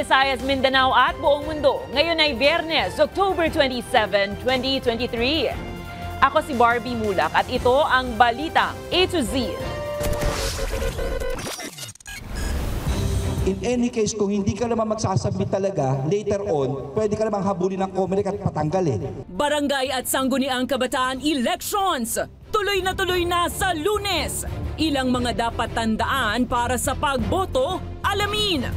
Visayas, Mindanao at buong mundo. Ngayon ay Biyernes, October 27, 2023. Ako si Barbie Mulak at ito ang Balitang A to Z. In any case, kung hindi ka naman magsasubmit talaga, later on, pwede ka naman habulin ng COMELEC at patanggal Barangay at Sangguniang Kabataan Elections. Tuloy na sa Lunes. Ilang mga dapat tandaan para sa pagboto, alamin.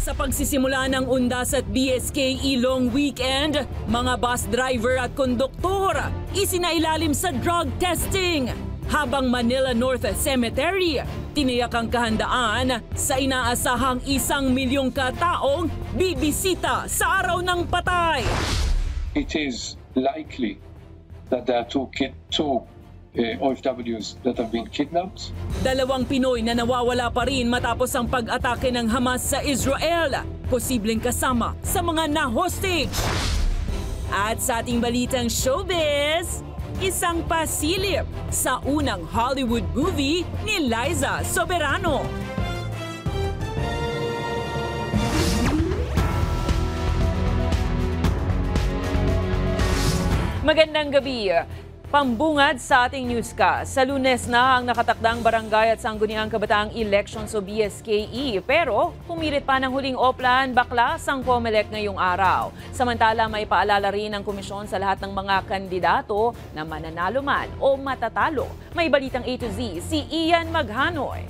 Sa pagsisimula ng Undas at BSKE Long Weekend, mga bus driver at konduktor isinailalim sa drug testing. Habang Manila North Cemetery, tiniyak ang kahandaan sa inaasahang 1 milyong kataong bibisita sa araw ng patay. It is likely that there are two OFWs that have been kidnapped. 2 Pinoy na nawawala pa rin matapos ang pag-atake ng Hamas sa Israel, posibleng kasama sa mga na-hostage. At sa ating balitang showbiz, isang pasilip sa unang Hollywood movie ni Liza Soberano. Magandang gabi. Pambungad sa ating newscast. Sa Lunes na ang nakatakdang Barangay at Sangguniang Kabataang Elections o BSKE. Pero pumilit pa ng huling oplan baklas ang COMELEC ngayong araw. Samantala may paalala rin ng komisyon sa lahat ng mga kandidato na mananalo man o matatalo. May balitang A to Z si Ian Maghanoy.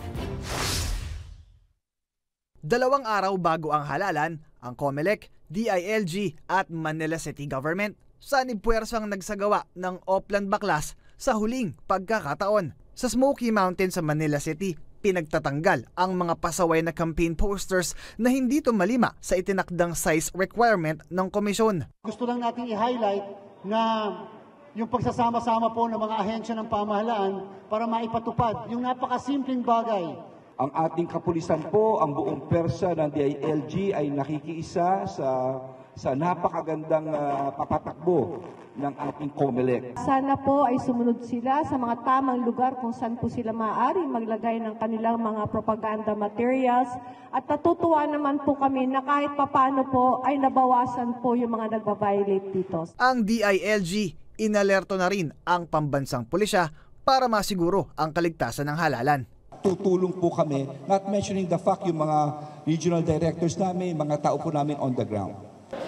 2 araw bago ang halalan, ang COMELEC, DILG at Manila City Government sanib-puwersang nagsagawa ng oplan baklas sa huling pagkakataon. Sa Smoky Mountain sa Manila City, pinagtatanggal ang mga pasaway na campaign posters na hindi tumalima sa itinakdang size requirement ng komisyon. Gusto lang natin i-highlight na yung pagsasama-sama po ng mga ahensya ng pamahalaan para maipatupad yung napakasimpleng bagay. Ang ating kapulisan po, ang buong persa ng DILG ay nakikiisa sa napakagandang papatakbo ng ating COMELEC. Sana po ay sumunod sila sa mga tamang lugar kung saan po sila maaari maglagay ng kanilang mga propaganda materials at natutuwa naman po kami na kahit papano po ay nabawasan po yung mga nagbabiolate dito. Ang DILG inalerto na rin ang pambansang pulisya para masiguro ang kaligtasan ng halalan. Tutulong po kami, not mentioning the fact yung mga regional directors namin, mga tao po namin on the ground.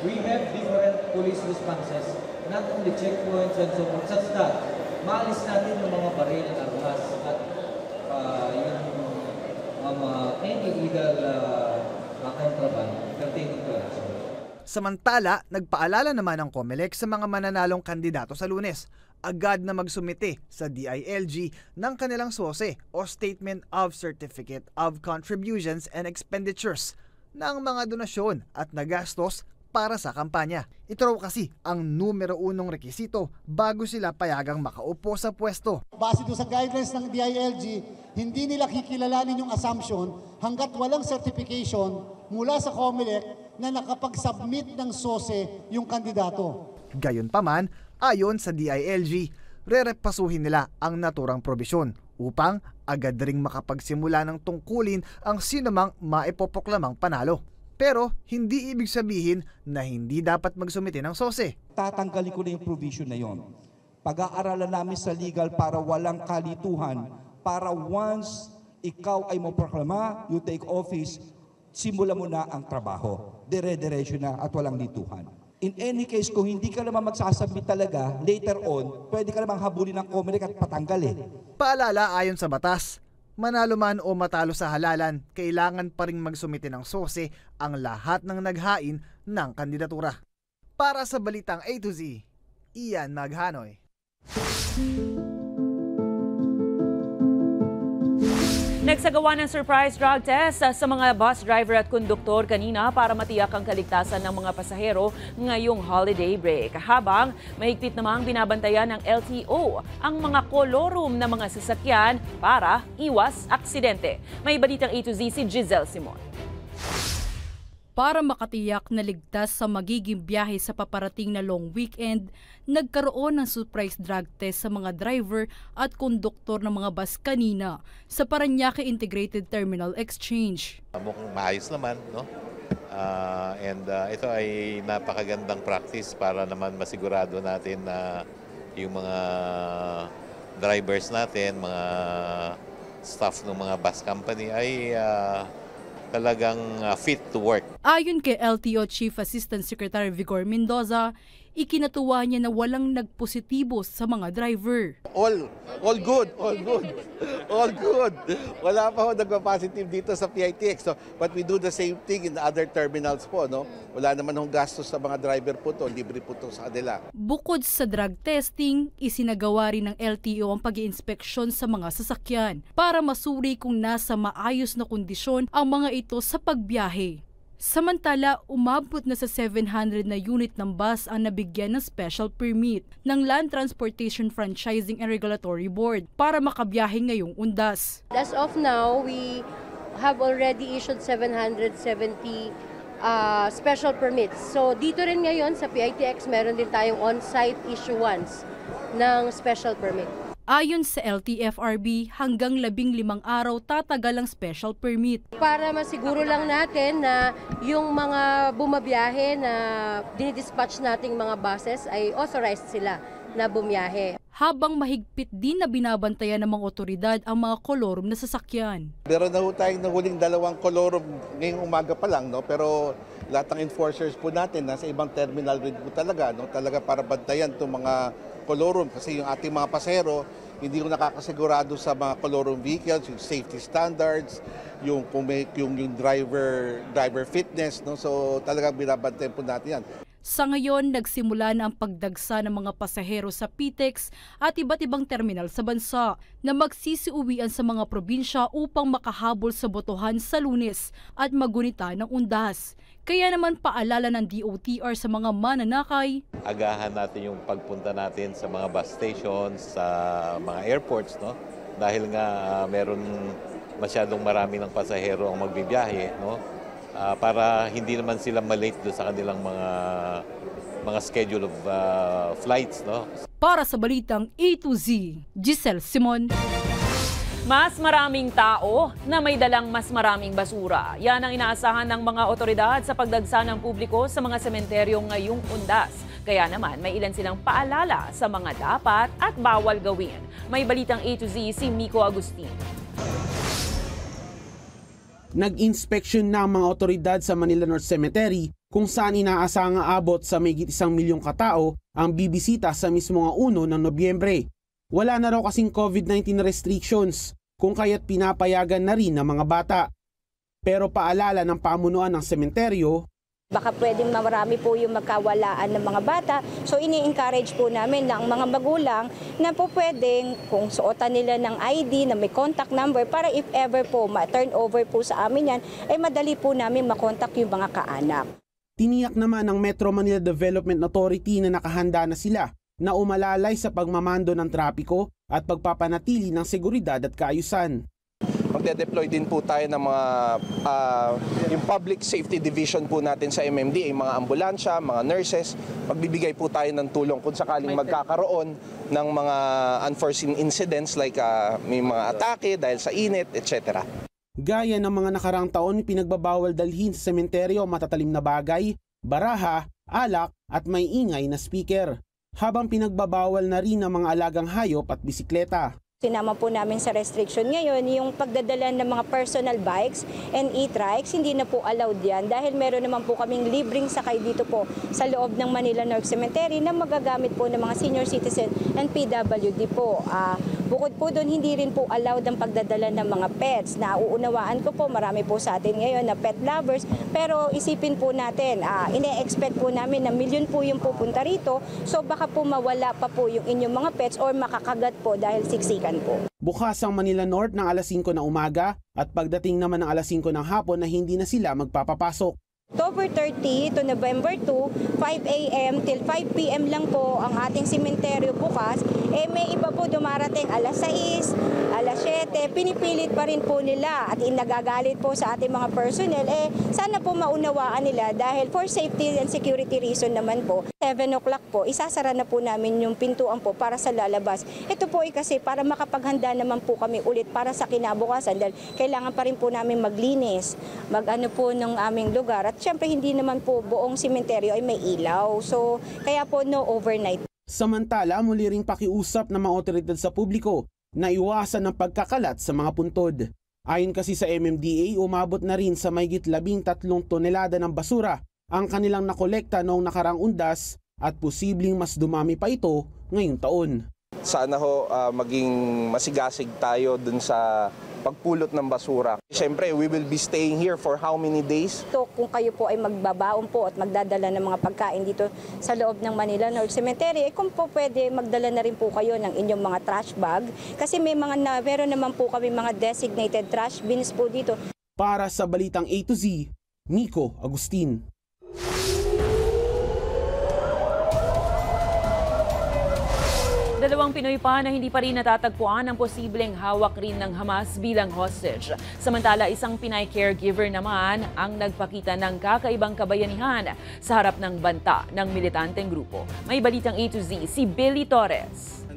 We have different police responses, not only checkpoints and so forth, such that maalis natin yung mga baril at armas at any illegal contraband pertaining to us. Samantala, nagpaalala naman ang COMELEC sa mga mananalong kandidato sa Lunes. Agad na magsumite sa DILG ng kanilang SOSE o Statement of Certificate of Contributions and Expenditures ng mga donasyon at nagastos para sa kampanya. Ito raw kasi ang numero 1 rekisito bago sila payagang makaupo sa pwesto. Base doon sa guidelines ng DILG, hindi nila kikilalanin yung assumption hanggat walang certification mula sa COMELEC na nakapag-submit ng SOSE yung kandidato. Gayunpaman, ayon sa DILG, rerepasuhin nila ang naturang probisyon upang agad ring makapagsimula ng tungkulin ang sinumang maipopoklamang panalo. Pero hindi ibig sabihin na hindi dapat magsumite ng SOSE. Tatanggalin ko na yung provision na yon. Pag-aaralan namin sa legal para walang kalituhan, para once ikaw ay maproklama, you take office, simula mo na ang trabaho. Dire-diretso na at walang lituhan. In any case, kung hindi ka naman magsasubmit talaga, later on, pwede ka naman habulin ng COMELEC at patanggal Paalala ayon sa batas, manalo man o matalo sa halalan, kailangan pa ring magsumite ng SOSE ang lahat ng naghain ng kandidatura. Para sa Balitang A to Z, Ian Maghanoy. Nagsagawa ng surprise drug test sa mga bus driver at konduktor kanina para matiyak ang kaligtasan ng mga pasahero ngayong holiday break. Habang mahigpit namang binabantayan ng LTO ang mga kolorum ng mga sasakyan para iwas aksidente. May balitang A to Z si Giselle Simon. Para makatiyak na ligtas sa magiging biyahe sa paparating na long weekend, nagkaroon ng surprise drug test sa mga driver at konduktor ng mga bus kanina sa Parañaque Integrated Terminal Exchange. Mukhang maayos naman, no? Ito ay napakagandang practice para naman masigurado natin na yung mga drivers natin, mga staff ng mga bus company ay talagang fit to work. Ayon kay LTO Chief Assistant Secretary Vigor Mendoza, ikinatuwa niya na walang nagpositibo sa mga driver. All good. Wala pa ho nagpa-positive dito sa PITX. So, but we do the same thing in other terminals po, no? Wala naman hong gastos sa mga driver po to, libre po to sa kanila. Bukod sa drug testing, isinagawa rin ng LTO ang pag-iinspeksyon sa mga sasakyan para masuri kung nasa maayos na kondisyon ang mga ito sa pagbiyahe. Samantala, umabot na sa 700 na unit ng bus ang nabigyan ng special permit ng Land Transportation Franchising and Regulatory Board para makabiyahe ngayong undas. As of now, we have already issued 770 special permits. So dito rin ngayon sa PITX, meron din tayong on-site issuance ng special permit. Ayon sa LTFRB, hanggang 15 araw tatagal ang special permit. Para masiguro lang natin na yung mga bumabiyahe na dinidispatch nating mga buses ay authorized sila na bumiyahe. Habang mahigpit din na binabantayan ng mga otoridad ang mga kolorum na sasakyan. Meron na ho tayong nahuling 2 kolorum ngayong umaga pa lang, no? Pero lahat ng enforcers po natin nasa ibang terminal rin po talaga, no? Talaga para bantayan itong mga kolorum kasi yung ating mga pasahero hindi ko nakakasigurado sa mga kolorum vehicles, yung safety standards, yung driver fitness, no? So talagang binabantayan po natin yan. Sa ngayon, nagsimula na ang pagdagsa ng mga pasahero sa PITX at iba't ibang terminal sa bansa na magsisiuwian sa mga probinsya upang makahabol sa botohan sa Lunes at magunita ng undas. Kaya naman paalala ng DOTR sa mga mananakay. Agahan natin yung pagpunta natin sa mga bus stations, sa mga airports, no? Dahil nga meron masyadong marami ng pasahero ang magbibiyahe, no? Para hindi naman sila malate doon sa kanilang mga schedule of flights, no? Para sa balitang A to Z, Giselle Simon. Mas maraming tao na may dalang mas maraming basura. Yan ang inaasahan ng mga otoridad sa pagdagsa ng publiko sa mga sementeryo ngayong undas. Kaya naman may ilan silang paalala sa mga dapat at bawal gawin. May balitang A to Z si Miko Agustin. Nag-inspeksyon na ang mga otoridad sa Manila North Cemetery kung saan inaasahang aabot sa mahigit 1 milyong katao ang bibisita sa mismong 1 ng Nobyembre. Wala na raw kasing COVID-19 restrictions kung kaya't pinapayagan na rin ng mga bata. Pero paalala ng pamunuan ng sementeryo, baka pwedeng marami po yung magkawalaan ng mga bata. So ini-encourage po namin ng mga magulang na po pwedeng kung suotan nila ng ID na may contact number para if ever po ma-turn over po sa amin yan, ay madali po namin makontak yung mga kaanak. Tiniyak naman ng Metro Manila Development Authority na nakahanda na sila na umalalay sa pagmamando ng trapiko at pagpapanatili ng seguridad at kaayusan. Magde-deploy din po tayo ng mga yung Public Safety Division po natin sa MMDA, mga ambulansya, mga nurses. Magbibigay po tayo ng tulong kung sakaling magkakaroon ng mga unforeseen incidents like may mga atake dahil sa init, etc. Gaya ng mga nakaraang taon, pinagbabawal dalhin sa sementeryo matatalim na bagay, baraha, alak at may ingay na speaker. Habang pinagbabawal na rin ang mga alagang hayop at bisikleta. Sinama po namin sa restriction ngayon yung pagdadala ng mga personal bikes and e-trikes, hindi na po allowed yan dahil meron naman po kaming libreng sakay dito po sa loob ng Manila North Cemetery na magagamit po ng mga senior citizen and PWD po. Bukod po doon, hindi rin po allowed ang pagdadala ng mga pets. Nauunawaan ko po, marami po sa atin ngayon na pet lovers, pero isipin po natin, ine-expect po namin na milyon po yung pupunta rito, so baka po mawala pa po yung inyong mga pets or makakagat po dahil siksikan po. Bukas ang Manila North ng alas 5 ng umaga at pagdating naman ng alas 5 ng hapon na hindi na sila magpapapasok. October 30 to November 2, 5 a.m. till 5 p.m. lang po ang ating sementeryo bukas. May iba po dumarating alas 6, alas 7. Pinipilit pa rin po nila at inagagalit po sa ating mga personnel. Sana po maunawaan nila dahil for safety and security reason naman po. 7 o'clock po, isasara na po namin yung pintuan po para sa lalabas. Ito po ay kasi para makapaghanda naman po kami ulit para sa kinabukasan dahil kailangan pa rin po namin maglinis, mag-ano po ng aming lugar. At syempre hindi naman po buong sementeryo ay may ilaw. So kaya po no overnight. Samantala, muli ring pakiusap ng mga otoridad sa publiko na iwasan ang pagkakalat sa mga puntod. Ayon kasi sa MMDA, umabot na rin sa mahigit 13 tonelada ng basura ang kanilang nakolekta noong nakarang undas at posibleng mas dumami pa ito ngayong taon. Sana ho maging masigasig tayo dun sa pagpulot ng basura. Siyempre, we will be staying here for how many days? So, kung kayo po ay magbabaon po at magdadala ng mga pagkain dito sa loob ng Manila North Cemetery, kung po pwede magdala na rin po kayo ng inyong mga trash bag kasi meron naman po kami mga designated trash bins po dito. Para sa Balitang A to Z, Nico Agustin. Dalawang Pinoy pa na hindi pa rin natatagpuan ang posibleng hawak rin ng Hamas bilang hostage. Samantala, isang Pinay caregiver naman ang nagpakita ng kakaibang kabayanihan sa harap ng banta ng militanteng grupo. May Balitang A to Z, si Billy Torres.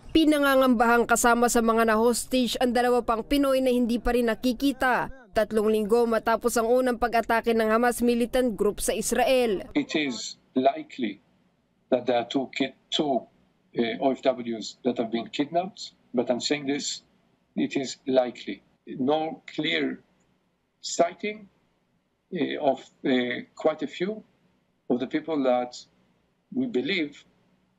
Pinangangambahang kasama sa mga na-hostage ang dalawa pang Pinoy na hindi pa rin nakikita. 3 linggo matapos ang unang pag-atake ng Hamas militant group sa Israel. It is likely that there are two OFWs that have been kidnapped, but I'm saying this, it is likely. No clear sighting of quite a few of the people that we believe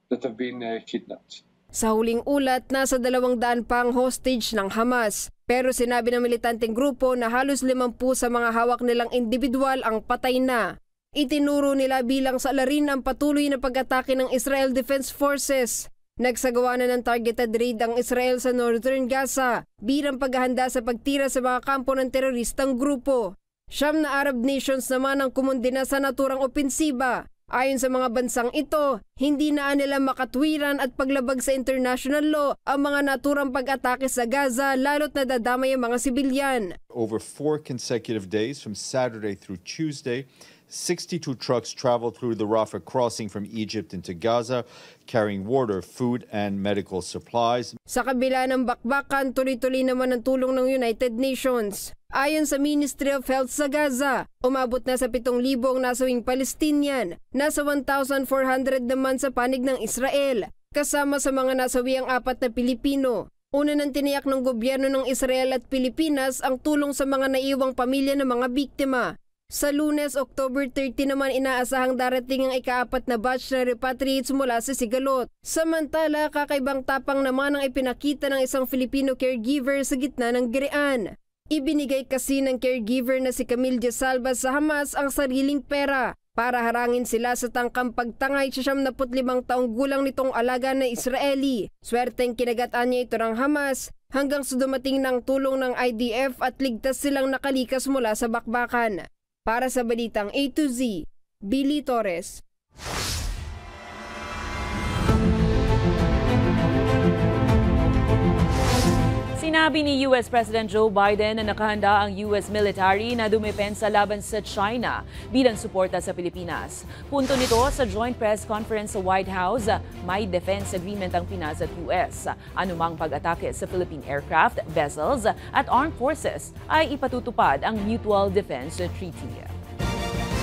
that have been kidnapped. Sa huling ulat, nasa 200 pang hostage ng Hamas. Pero sinabi ng militanteng grupo na halos 50 sa mga hawak nilang individual ang patay na. Itinuro nila bilang salarin ang patuloy na pag-atake ng Israel Defense Forces. Nagsagawa na ng targeted raid ang Israel sa Northern Gaza bilang paghahanda sa pagtira sa mga kampo ng teroristang grupo. 9 na Arab nations naman ang kumundina sa naturang opensiba. Ayon sa mga bansang ito, hindi na nila makatwiran at paglabag sa international law ang mga naturang pag-atake sa Gaza lalo't nadadamay ang mga sibilyan. Over 4 consecutive days from Saturday through Tuesday, 62 trucks traveled through the Rafah crossing from Egypt into Gaza, carrying water, food, and medical supplies. Sa kabila ng bakbakan, tuloy-tuloy naman ang tulong ng United Nations. Ayon sa Ministry of Health sa Gaza, umabot na sa 7,000 ang nasawing Palestinian, nasa 1,400 naman sa panig ng Israel, kasama sa mga nasawi ang 4 na Pilipino. Una nang tiniyak ng gobyerno ng Israel at Pilipinas ang tulong sa mga naiwang pamilya ng mga biktima. Sa Lunes, October 30 naman inaasahang darating ang ika-4 na batch na repatriates mula sa Sigalot. Samantala, kakaibang tapang naman ang ipinakita ng isang Filipino caregiver sa gitna ng girian. Ibinigay kasi ng caregiver na si Camille de Salva sa Hamas ang sariling pera para harangin sila sa tangkang pagtangay sa 75 taong gulang nitong alaga na Israeli. Swerteng kinagataan niya ito ng Hamas hanggang sa dumating ng tulong ng IDF at ligtas silang nakalikas mula sa bakbakan. Para sa Balitang A to Z, Billy Torres. Sinabi ni US President Joe Biden na nakahanda ang US military na dumepensa laban sa China bilang suporta sa Pilipinas. Punto nito sa joint press conference sa White House, may defense agreement ang Pinas at US. Anumang pag-atake sa Philippine aircraft, vessels at armed forces ay ipatutupad ang Mutual Defense Treaty.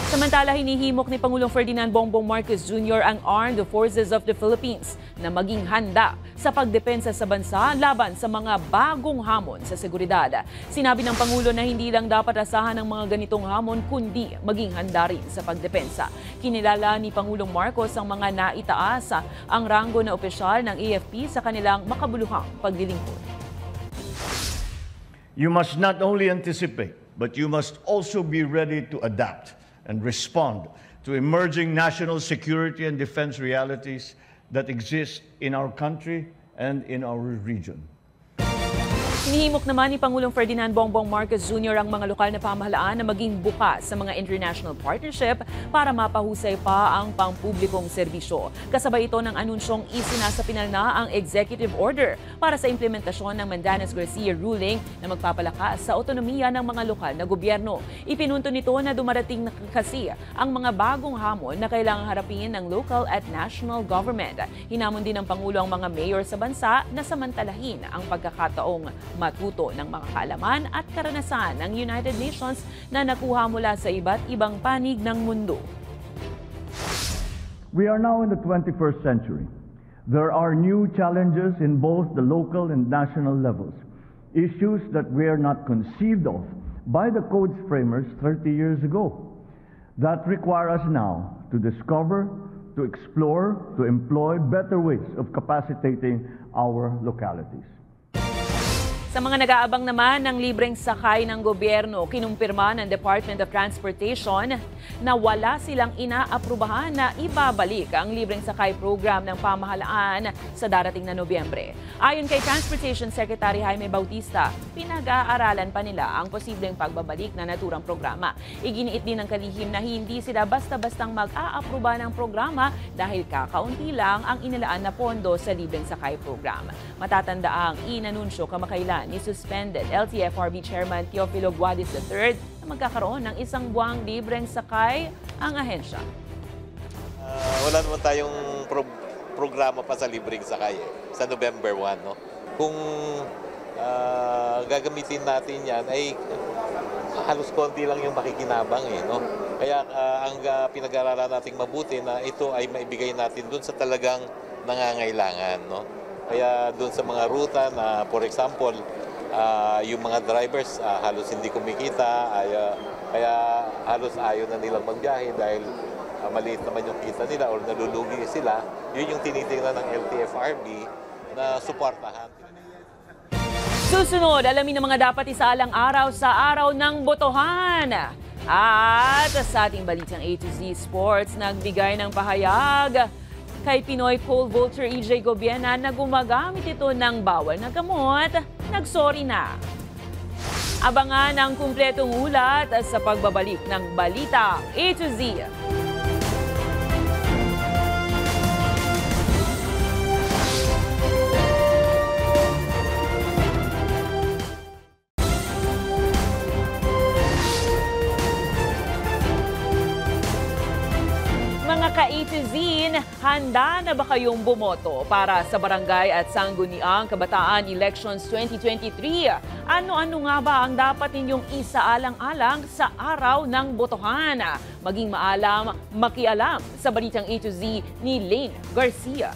Samantala, hinihimok ni Pangulong Ferdinand Bongbong Marcos Jr. ang Armed Forces of the Philippines na maging handa sa pagdepensa sa bansa laban sa mga bagong hamon sa seguridad. Sinabi ng Pangulo na hindi lang dapat asahan ang mga ganitong hamon kundi maging handa rin sa pagdepensa. Kinilala ni Pangulong Marcos ang mga naitaas ang ranggo na opisyal ng AFP sa kanilang makabuluhang paglilingkod. You must not only anticipate, but you must also be ready to adapt and respond to emerging national security and defense realities that exist in our country and in our region. Hinihimok naman ni Pangulong Ferdinand Bongbong Marcos Jr. ang mga lokal na pamahalaan na maging bukas sa mga international partnership para mapahusay pa ang pampublikong serbisyo. Kasabay ito ng anunsyong isinasapinal na ang executive order para sa implementasyon ng Mandanas-Garcia ruling na magpapalakas sa otonomiya ng mga lokal na gobyerno. Ipinunto nito na dumarating na kasi ang mga bagong hamon na kailangang harapin ng local at national government. Hinamon din ng Pangulo ang mga mayor sa bansa na samantalahin ang pagkakataong matuto ng mga kaalaman at karanasan ng United Nations na nakuha mula sa iba't ibang panig ng mundo. We are now in the 21st century. There are new challenges in both the local and national levels, issues that were not conceived of by the code's framers 30 years ago, that require us now to discover, to explore, to employ better ways of capacitating our localities. Sa mga nag-aabang naman ng libreng sakay ng gobyerno, kinumpirma ng Department of Transportation na wala silang inaaprubahan na ibabalik ang libreng sakay program ng pamahalaan sa darating na Nobyembre. Ayon kay Transportation Secretary Jaime Bautista, pinag-aaralan pa nila ang posibleng pagbabalik na naturang programa. Iginiit din ng kalihim na hindi sila basta-bastang mag-aapruba ng programa dahil kakaunti lang ang inilaan na pondo sa libreng sakay program. Matatandaang inanunsyo kamakailan ni suspended LTFRB Chairman Teofilo Guadis III na magkakaroon ng isang buwang libreng sakay ang ahensya. Wala naman tayong programa pa sa libreng sakay sa November 1. No? Kung gagamitin natin yan ay halos konti lang yung makikinabang. No? Kaya ang pinag-aaralan nating mabuti na ito ay maibigay natin dun sa talagang nangangailangan. No? Kaya doon sa mga ruta na, for example, yung mga drivers halos hindi kumikita, kaya halos ayaw na nilang magbiyahe dahil maliit naman yung kita nila o nalulugi sila, yun yung tinitingnan ng LTFRB na suportahan. Susunod, alamin ang mga dapat isaalang-araw sa araw ng botohan. At sa ating balitang A to Z Sports, nagbigay ng pahayag kay Pinoy Pole Vaulter EJ Gobiena na gumagamit ito ng bawal na gamot, nagsorry na. Abangan ang kumpletong ulat sa pagbabalik ng Balita A to Z. Mga ka-A to Z, handa na ba kayong bumoto para sa Barangay at Sangguniang Kabataan Elections 2023? Ano-ano nga ba ang dapat ninyong isaalang-alang sa araw ng botohan? Maging maalam, makialam sa Balitang A to Z ni Lane Garcia.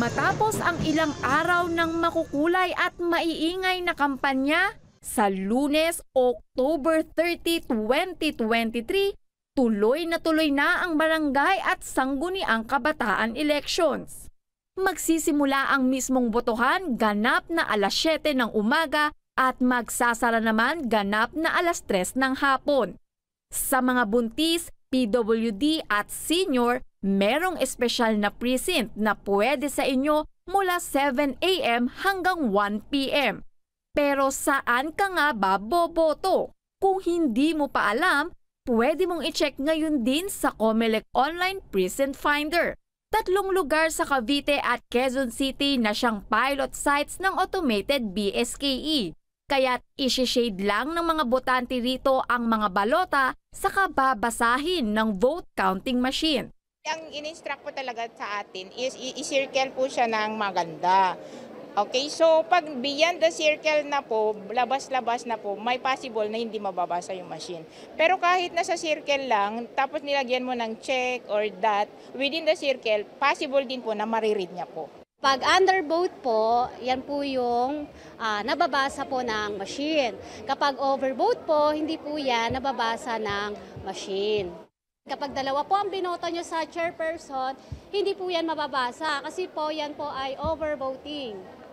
Matapos ang ilang araw ng makukulay at maiingay na kampanya, sa Lunes, October 30, 2023, tuloy na ang Barangay at Sangguniang Kabataan Elections. Magsisimula ang mismong botohan ganap na alas 7 ng umaga at magsasara naman ganap na alas 3 ng hapon. Sa mga buntis, PWD at senior, merong espesyal na precinct na pwede sa inyo mula 7 a.m. hanggang 1 p.m. Pero saan ka nga ba boboto? Kung hindi mo pa alam, pwede mong i-check ngayon din sa Comelec Online Precinct Finder. 3 lugar sa Cavite at Quezon City na siyang pilot sites ng automated BSKE. Kaya't isi-shade lang ng mga botante rito ang mga balota sa kababasahin ng vote counting machine. Ang in-instruct po talaga sa atin is i-circle po siya ng maganda. Okay, so pag beyond the circle na po, labas-labas na po, may possible na hindi mababasa yung machine. Pero kahit nasa circle lang, tapos nilagyan mo ng check or dot, within the circle, possible din po na mariread niya po. Pag undervote po, yan po yung nababasa po ng machine. Kapag overvote po, hindi po yan nababasa ng machine. Kapag dalawa po ang binoto nyo sa chairperson, hindi po yan mababasa kasi po yan po ay overvoting.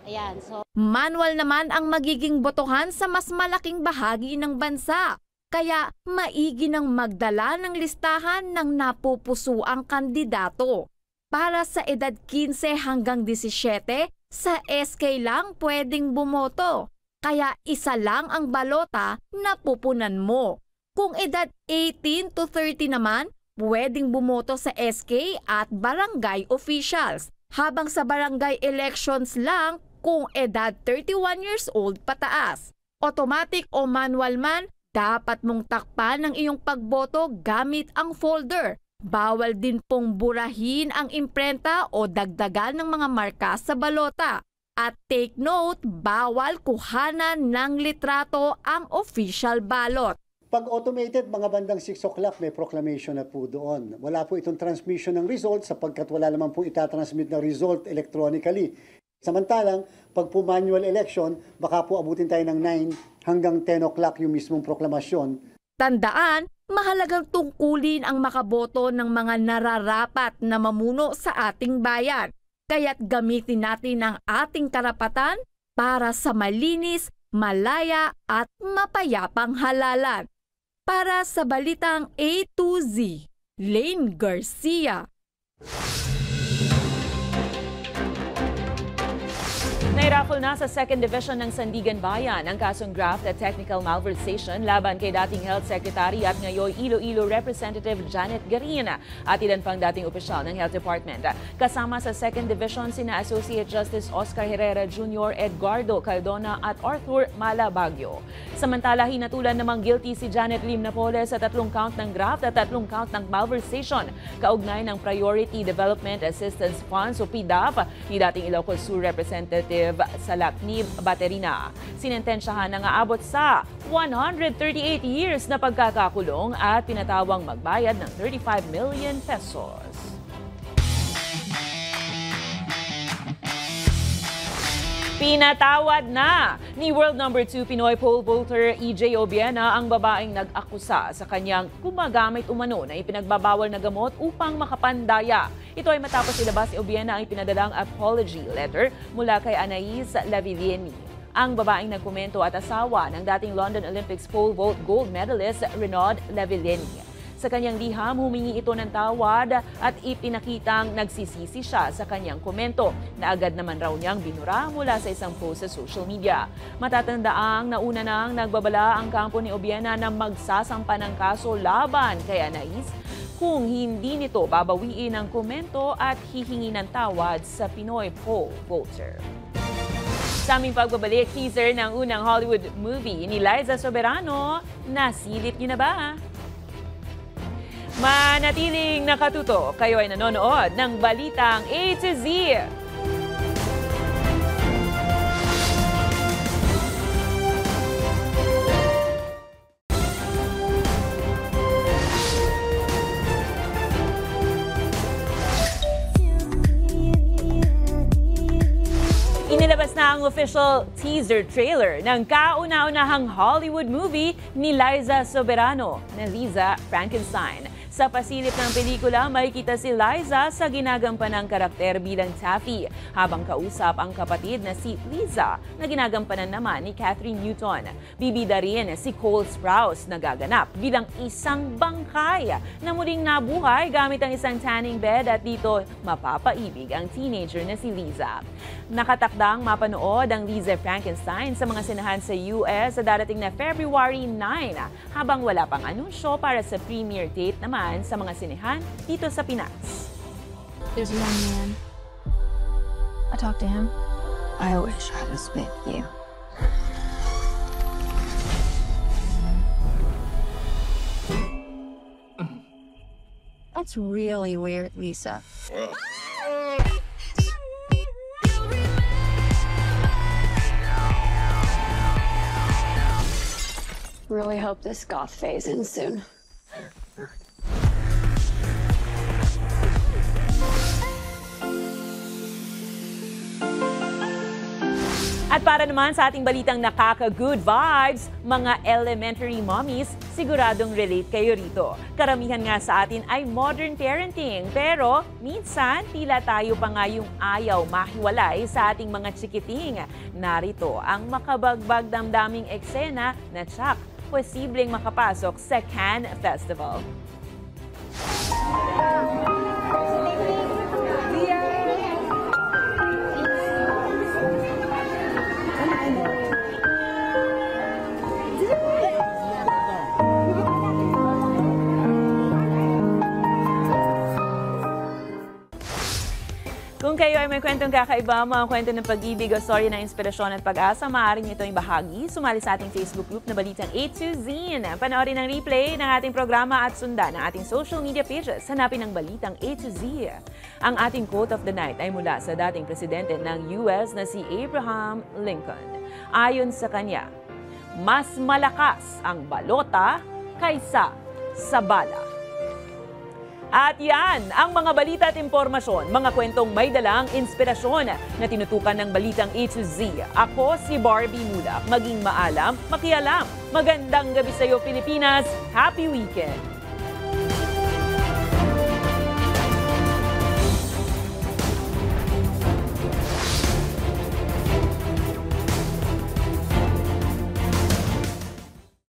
Ayan, so manual naman ang magiging botohan sa mas malaking bahagi ng bansa. Kaya maigi nang magdala ng listahan ng napupusuang kandidato. para sa edad 15 hanggang 17, sa SK lang pwedeng bumoto. Kaya isa lang ang balota na pupunan mo. Kung edad 18 to 30 naman, pwedeng bumoto sa SK at barangay officials. Habang sa barangay elections lang kung edad 31 years old pataas. Automatic o manual man, dapat mong takpan ang iyong pagboto gamit ang folder. Bawal din pong burahin ang imprenta o dagdagan ng mga marka sa balota. At take note, bawal kuhanan ng litrato ang official ballot. Pag automated, mga bandang 6 o'clock, may proclamation na po doon. Wala po itong transmission ng result sapagkat wala naman po itatransmit na result electronically. Samantalang, pag po manual election, baka po abutin tayo ng 9 hanggang 10 o'clock yung mismong proklamasyon. Tandaan, mahalagang tungkulin ang makaboto ng mga nararapat na mamuno sa ating bayan. Kaya't gamitin natin ang ating karapatan para sa malinis, malaya at mapayapang halalan. Para sa Balitang A to Z, Lane Garcia. Nairaffle na sa 2nd Division ng Sandigan Bayan ang kasong graft at technical malversation laban kay dating Health Secretary at ngayon Iloilo Representative Janet Garina at ilan pang dating opisyal ng Health Department. Kasama sa 2nd Division sina Associate Justice Oscar Herrera Jr., Edgardo Caldona at Arthur Malabagyo. Samantala, hinatulan namang guilty si Janet Lim Napoles sa 3 count ng graft at 3 count ng malversation kaugnay ng Priority Development Assistance Funds o PDAF ni dating Ilocos Sur Representative sa Lacnib, Baterina. Sinentensyahan na nga abot sa 138 years na pagkakakulong at pinatawang magbayad ng 35 million pesos. Pinatawad na ni World No. 2 Pinoy pole vaulter EJ Obiena ang babaeng nag-akusa sa kanyang gumagamit umano na ipinagbabawal na gamot upang makapandaya. Ito ay matapos ilabas ni Obiena ang ipinadalang apology letter mula kay Anais Lavilleni. Ang babaeng nagkomento at asawa ng dating London Olympics pole vault gold medalist Renaud Lavilleni. Sa kanyang liham, humingi ito ng tawad at ipinakitang nagsisisi siya sa kanyang komento na agad naman raw niyang binura mula sa isang post sa social media. Matatandaang nauna nang nagbabala ang kampo ni Obiena na magsasampa ng kaso laban kay Anais kung hindi nito babawiin ang komento at hihingi ng tawad sa Pinoy pole vaulter. Sa aming pagbabalik, teaser ng unang Hollywood movie ni Liza Soberano, nasilip niyo na ba? Manatiling nakatuto, kayo ay nanonood ng Balitang A to Z. Inilabas na ang official teaser trailer ng kauna-unahang Hollywood movie ni Liza Soberano na Lisa Frankenstein. Sa pasilip ng pelikula, makikita si Liza sa ginagampanang karakter bilang Taffy, habang kausap ang kapatid na si Liza na ginagampanan naman ni Catherine Newton. Bibida rin si Cole Sprouse na gaganap bilang isang bangkay na muling nabuhay gamit ang isang tanning bed at dito mapapaibig ang teenager na si Liza. Nakatakdang mapanood ang Lisa Frankenstein sa mga sinahan sa US sa darating na February 9 habang wala pang anunsyo para sa premiere date naman sa mga sinehan dito sa Pinas. There's a young man. I talked to him. I wish I was with you. That's really weird, Lisa. Really hope this goth phase ends soon. At para naman sa ating balitang nakaka-good vibes, mga elementary mommies, siguradong relate kayo rito. Karamihan nga sa atin ay modern parenting, pero minsan tila tayo pa nga yung ayaw mahiwalay sa ating mga chikiting. Narito ang makabagbag damdaming eksena na tsak, posibleng makapasok sa Cannes Festival. Kung kayo ay may kwentong kakaiba, mga kwento ng pag-ibig o story ng inspirasyon at pag-asa, maaari nyo itong ibahagi. Sumali sa ating Facebook group na Balitang A to Z. Panoorin ang replay ng ating programa at sundan ang ating social media pages. Hanapin ang Balitang A to Z. Ang ating quote of the night ay mula sa dating presidente ng US na si Abraham Lincoln. Ayon sa kanya, mas malakas ang balota kaysa sa bala. At yan ang mga balita at impormasyon, mga kwentong may dalang inspirasyon na tinutukan ng Balitang A to Z. Ako si Barbie Mulak. Maging maalam, makialam. Magandang gabi sa iyo, Pilipinas. Happy weekend!